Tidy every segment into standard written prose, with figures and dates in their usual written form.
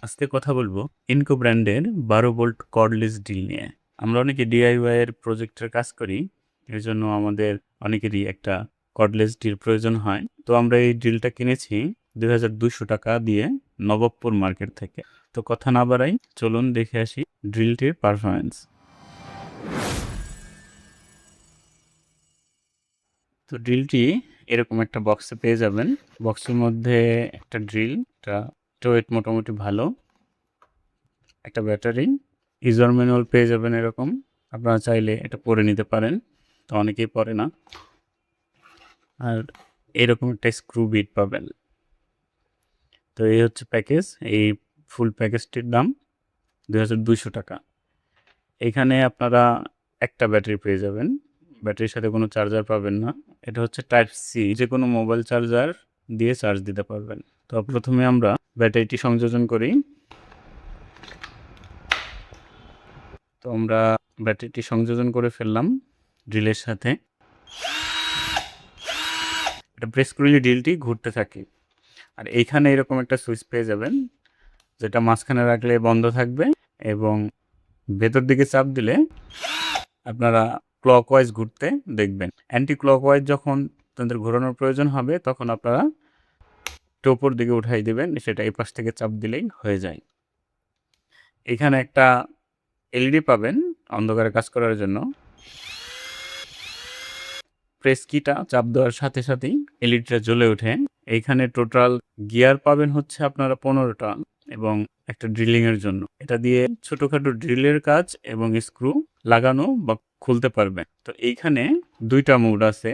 আজকে কথা বলবো ইনকো ব্র্যান্ডের 12 ভোল্ট কর্ডলেস ড্রিল নিয়ে। আমরা অনেকে DIY এর প্রজেক্টের কাজ করি। এজন্য আমাদের অনেকেরই একটা কর্ডলেস ড্রিল প্রয়োজন হয়। তো আমরা এই ড্রিলটা কিনেছি ৳২,২০০ দিয়ে নবাবপুর মার্কেট থেকে। তো কথা না বাড়াই চলুন দেখে আসি ড্রিলটির পারফরম্যান্স। তো ড্রিলটি এরকম একটা বক্সে পেয়ে যাবেন। বক্সের মধ্যে একটা ড্রিল, একটা ওয়েট মোটামুটি ভালো, একটা ব্যাটারি, ইউজার ম্যানুয়াল পেয়ে যাবেন এরকম। আপনারা চাইলে এটা পড়ে নিতে পারেন, তো অনেকেই পড়ে না। আর এরকম একটা স্ক্রু বিট পাবেন। তো এই হচ্ছে প্যাকেজ। এই ফুল প্যাকেজটির দাম ৳২,২০০। এখানে আপনারা একটা ব্যাটারি পেয়ে যাবেন, ব্যাটারির সাথে কোনো চার্জার পাবেন না। এটা হচ্ছে টাইপ সি, যে কোনো মোবাইল চার্জার দিয়ে চার্জ দিতে পারবেন। তো প্রথমে আমরা ব্যাটারিটি সংযোজন করি। তো আমরা ব্যাটারিটি সংযোজন করে ফেললাম ড্রিলের সাথে। এটা প্রেস করলে ড্রিলটি ঘুরতে থাকে। আর এইখানে এরকম একটা সুইচ পেয়ে যাবেন, যেটা মাঝখানে রাখলে বন্ধ থাকবে এবং ভেতর দিকে চাপ দিলে আপনারা ক্লকওয়াইজ ঘুরতে দেখবেন। অ্যান্টি ক্লকওয়াইজ যখন তাদের ঘোরানোর প্রয়োজন হবে তখন আপনারা একটু উপর দিকে উঠাই দিবেন, সেটা এই পাশ থেকে চাপ দিলেই হয়ে যায়। এখানে একটা LED পাবেন অন্ধকারে কাজ করার জন্য। প্রেস কিটা চাপ দেওয়ার সাথে সাথেই এলইডিটা জ্বলে ওঠে। এইখানে টোটাল গিয়ার পাবেন হচ্ছে আপনারা 15টা এবং একটা ড্রিলিংয়ের জন্য। এটা দিয়ে ছোটোখাটো ড্রিলের কাজ এবং স্ক্রু লাগানো বা খুলতে পারবেন। তো এইখানে 2টা মোড আছে,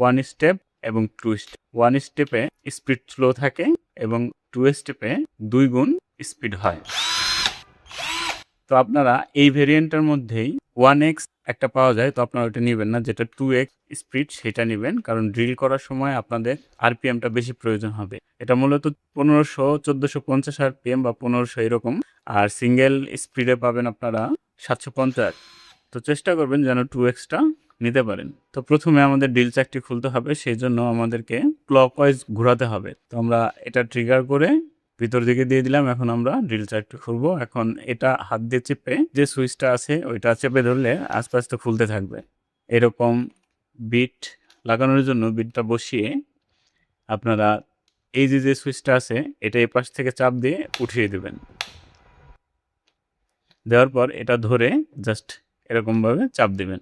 1 স্টেপ এবং 2 স্টেপ। 1 স্টেপে স্পিড স্লো থাকে এবং 2 স্টেপে 2 গুণ স্পিড হয়। তো আপনারা এই ভেরিয়েন্টের মধ্যেই 1x একটা পাওয়া যায়, তো আপনারা ওটা নেবেন না। যেটা 2x স্পিড সেটা নেবেন, কারণ ড্রিল করার সময় আপনাদের আরপিএমটা বেশি প্রয়োজন হবে। এটা মূলত 1500-1450 আরপিএম বা 1500 এরকম। আর সিঙ্গেল স্পিডে পাবেন আপনারা 750। তো চেষ্টা করবেন যেন 2xটা নিতে পারেন। তো প্রথমে আমাদের ড্রিল চাকটি খুলতে হবে, সেই জন্য আমাদেরকে ক্লকওয়াইজ ঘোরাতে হবে। তো আমরা এটা ট্রিগার করে ভিতর দিকে দিয়ে দিলাম। এখন আমরা ড্রিল চাকটি খুলবো। এখন এটা হাত দিয়ে চেপে যে সুইচটা আছে ওইটা চেপে ধরলে আস্তে আস্তে খুলতে থাকবে। এরকম বিট লাগানোর জন্য বিটটা বসিয়ে আপনারা এই যে সুইচটা আছে এটা এই পাশ থেকে চাপ দিয়ে উঠিয়ে দেবেন। দেওয়ার পর এটা ধরে জাস্ট এরকমভাবে চাপ দেবেন।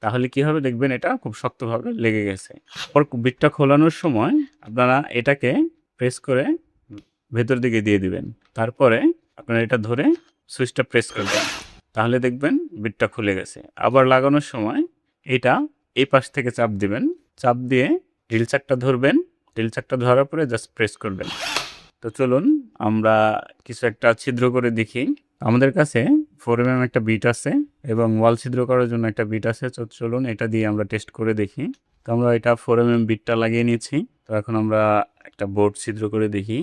তাহলে কি হবে দেখবেন এটা খুব শক্তভাবে লেগে গেছে। পর বিটটা খোলানোর সময় আপনারা এটাকে প্রেস করে ভেতর দিকে দিয়ে দিবেন। তারপরে আপনারা এটা ধরে সুইচটা প্রেস করবেন। তাহলে দেখবেন বিটটা খুলে গেছে। আবার লাগানোর সময় এটা এই পাশ থেকে চাপ দিবেন। চাপ দিয়ে ড্রিল চাকটা ধরবেন। ড্রিল চাকটা ধরার পরে জাস্ট প্রেস করবেন। তো চলুন আমরা কিছু একটা ছিদ্র করে দেখি। আমাদের কাছে 4mm একটা বিট আছে এবং ওয়াল ছিদ্র করার জন্য একটা বিট আছে। তো চলুন এটা দিয়ে আমরা টেস্ট করে দেখি। তো আমরা এটা 4mm বিটটা লাগিয়ে নিয়েছি। তো এখন আমরা একটা বোর্ড ছিদ্র করে দেখি।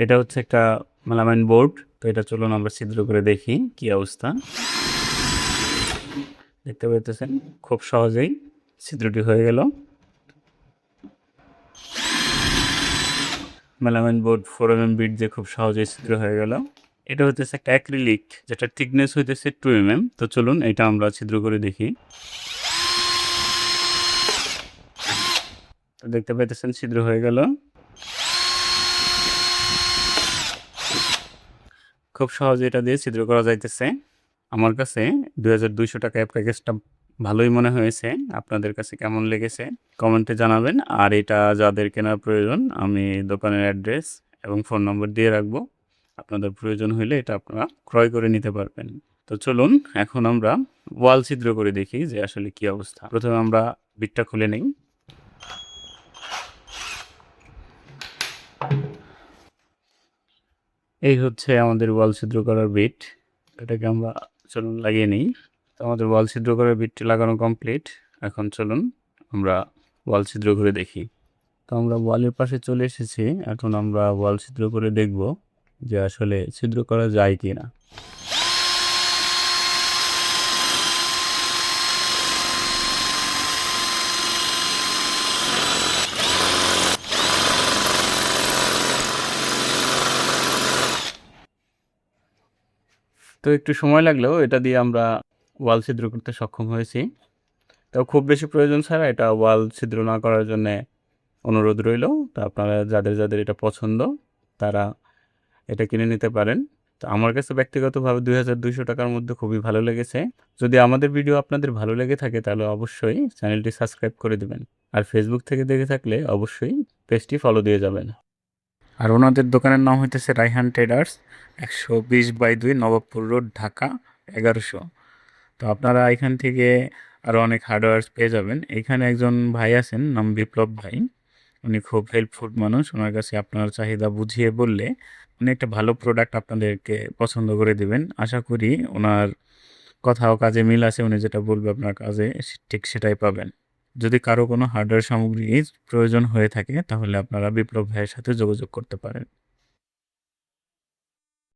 এটা হচ্ছে একটা মেলামাইন বোর্ড। তো এটা চলুন আমরা ছিদ্র করে দেখি কি অবস্থা। দেখতে পাইতেছেন খুব সহজেই ছিদ্রটি হয়ে গেল। মেলামাইন বোর্ড 4mm বিট দিয়ে খুব সহজেই ছিদ্র হয়ে গেল। এটা হচ্ছে একটা অ্যাক্রিলিক, যেটা থিকনেস হইতেছে 2mm। তো চলুন এটা আমরা ছিদ্র করে দেখি। তো দেখতে পাইতেছেন ছিদ্র হয়ে গেল। খুব সহজে এটা দিয়ে ছিদ্র করা যাইতেছে। আমার কাছে ৳২,২০০ প্যাকেজটা ভালোই মনে হয়েছে। আপনাদের কাছে কেমন লেগেছে কমেন্টে জানাবেন। আর এটা যাদের কেনার প্রয়োজন আমি দোকানের অ্যাড্রেস এবং ফোন নম্বর দিয়ে রাখবো। আপনাদের প্রয়োজন হলে এটা আপনারা ক্রয় করে নিতে পারবেন। তো চলুন এখন আমরা ওয়াল ছিদ্র করে দেখি যে আসলে কি অবস্থা। প্রথমে আমরা বিটটা খুলে নেই। এই হচ্ছে আমাদের ওয়াল ছিদ্র করার বিট। এটাকে আমরা চলুন লাগিয়ে নিই। তো আমাদের ওয়াল ছিদ্র করার বিটটি লাগানো কমপ্লিট। এখন চলুন আমরা ওয়াল ছিদ্র করে দেখি। তো আমরা ওয়ালের পাশে চলে এসেছি। এখন আমরা ওয়াল ছিদ্র করে দেখব যে আসলে ছিদ্র করা যায় কি না। তো একটু সময় লাগলেও এটা দিয়ে আমরা ওয়াল ছিদ্র করতে সক্ষম হয়েছি। তো খুব বেশি প্রয়োজন ছাড়া এটা ওয়াল ছিদ্র না করার জন্যে অনুরোধ রইল। তো আপনারা যাদের এটা পছন্দ তারা এটা কিনে নিতে পারেন। তো আমার কাছে ব্যক্তিগতভাবে ৳২,২০০ মধ্যে খুবই ভালো লেগেছে। যদি আমাদের ভিডিও আপনাদের ভালো লেগে থাকে তাহলে অবশ্যই চ্যানেলটি সাবস্ক্রাইব করে দিবেন। আর ফেসবুক থেকে দেখে থাকলে অবশ্যই পেজটি ফলো দিয়ে যাবেন। আর ওনাদের দোকানের নাম হইতেছে রায়হান ট্রেডার্স, ১২০/২ নবাবপুর রোড, ঢাকা ১১০০। তো আপনারা এখান থেকে আরও অনেক হার্ডওয়্যারস পেয়ে যাবেন। এইখানে একজন ভাই আছেন, নাম বিপ্লব ভাই। উনি খুব হেল্পফুল মানুষ। ওনার কাছে আপনার চাহিদা বুঝিয়ে বললে উনি একটা ভালো প্রোডাক্ট আপনাদেরকে পছন্দ করে দিবেন। আশা করি ওনার কথা ও কাজে মিল আছে। উনি যেটা বলবে আপনার কাজে ঠিক সেটাই পাবেন। যদি কারো কোনো হার্ডওয়্যার সামগ্রীর প্রয়োজন হয়ে থাকে তাহলে আপনারা বিপ্লব ভাইয়ের সাথে যোগাযোগ করতে পারেন।